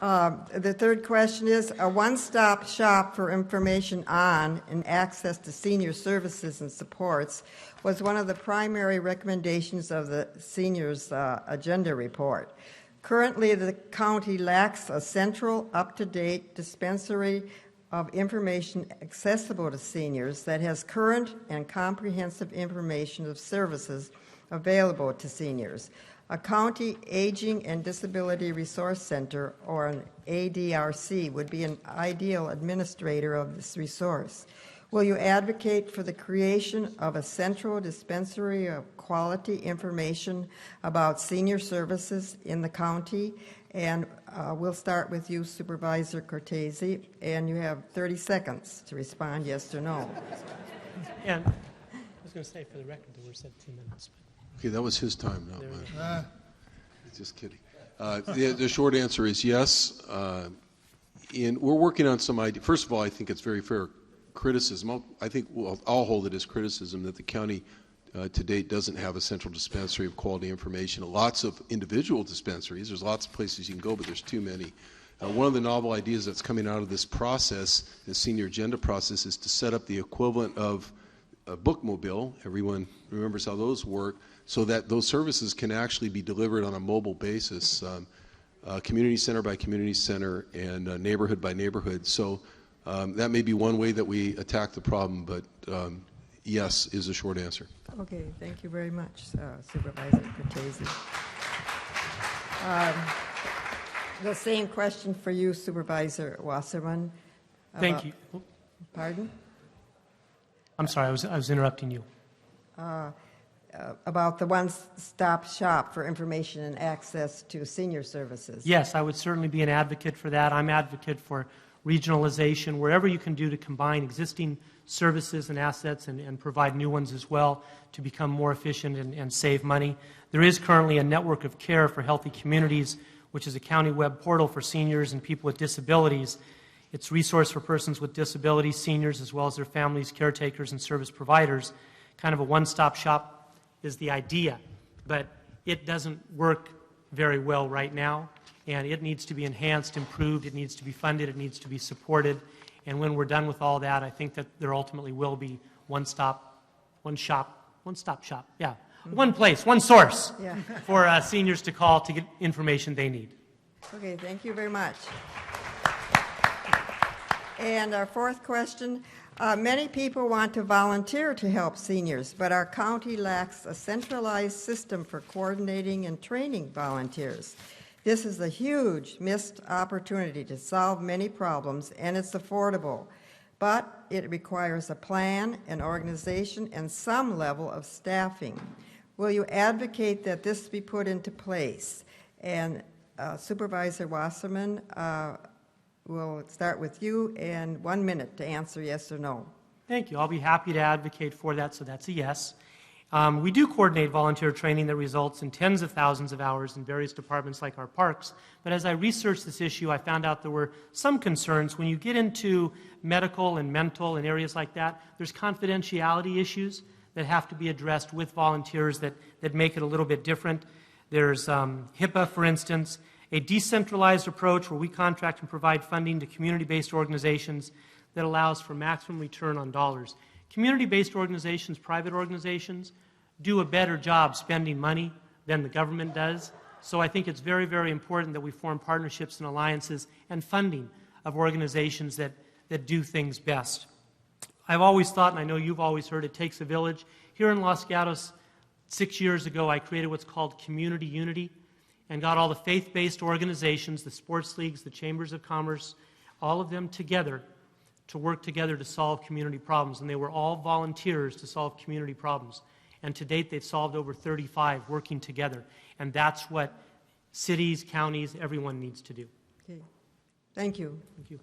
The third question is, a one-stop shop for information on and access to senior services and supports was one of the primary recommendations of the seniors' agenda report. Currently, the county lacks a central, up-to-date dispensary of information accessible to seniors that has current and comprehensive information of services available to seniors. A county aging and disability resource center, or an ADRC, would be an ideal administrator of this resource. Will you advocate for the creation of a central dispensary of quality information about senior services in the county? And we'll start with you, Supervisor Cortese, and you have 30 seconds to respond yes or no. And I was going to say, for the record, there were 17 minutes. Okay, that was his time, not mine. Just kidding. The short answer is yes. We're working on some ideas. First of all, I think it's very fair criticism. I think I'll hold it as criticism that the county to date doesn't have a central dispensary of quality information. Lots of individual dispensaries. There's lots of places you can go, but there's too many. One of the novel ideas that's coming out of this process, the senior agenda process, is to set up the equivalent of a bookmobile. Everyone remembers how those work, so that those services can actually be delivered on a mobile basis, community center by community center and neighborhood by neighborhood. So that may be one way that we attack the problem, but yes is a short answer. Okay, thank you very much, Supervisor Cortese. The same question for you, Supervisor Wasserman. Thank you. Pardon? I'm sorry, I was interrupting you. About the one-stop shop for information and access to senior services. Yes, I would certainly be an advocate for that. I'm an advocate for regionalization, wherever you can do to combine existing services and assets and provide new ones as well to become more efficient and save money. There is currently a network of care for healthy communities, which is a county web portal for seniors and people with disabilities. It's a resource for persons with disabilities, seniors, as well as their families, caretakers, and service providers. Kind of a one-stop shop is the idea, but it doesn't work very well right now, and it needs to be enhanced, improved, it needs to be funded, it needs to be supported, and when we're done with all that, I think that there ultimately will be one stop shop, yeah. One place, one source for seniors to call to get information they need. Okay, thank you very much. And our fourth question, many people want to volunteer to help seniors, but our county lacks a centralized system for coordinating and training volunteers. This is a huge missed opportunity to solve many problems, and it's affordable, but it requires a plan, an organization, and some level of staffing. Will you advocate that this be put into place? And Supervisor Wasserman, we'll start with you, and 1 minute to answer yes or no. Thank you. I'll be happy to advocate for that, so that's a yes. We do coordinate volunteer training that results in tens of thousands of hours in various departments like our parks, but as I researched this issue, I found out there were some concerns. When you get into medical and mental and areas like that, there's confidentiality issues that have to be addressed with volunteers that make it a little bit different. There's HIPAA, for instance, a decentralized approach where we contract and provide funding to community-based organizations that allows for maximum return on dollars. Community-based organizations, private organizations, do a better job spending money than the government does. So I think it's very, very important that we form partnerships and alliances and funding of organizations that do things best. I've always thought, and I know you've always heard, it takes a village. Here in Los Gatos, 6 years ago, I created what's called Community Unity and got all the faith-based organizations, the sports leagues, the chambers of commerce, all of them together to work together to solve community problems. And they were all volunteers to solve community problems. And to date, they've solved over 35 working together. And that's what cities, counties, everyone needs to do. Okay. Thank you. Thank you.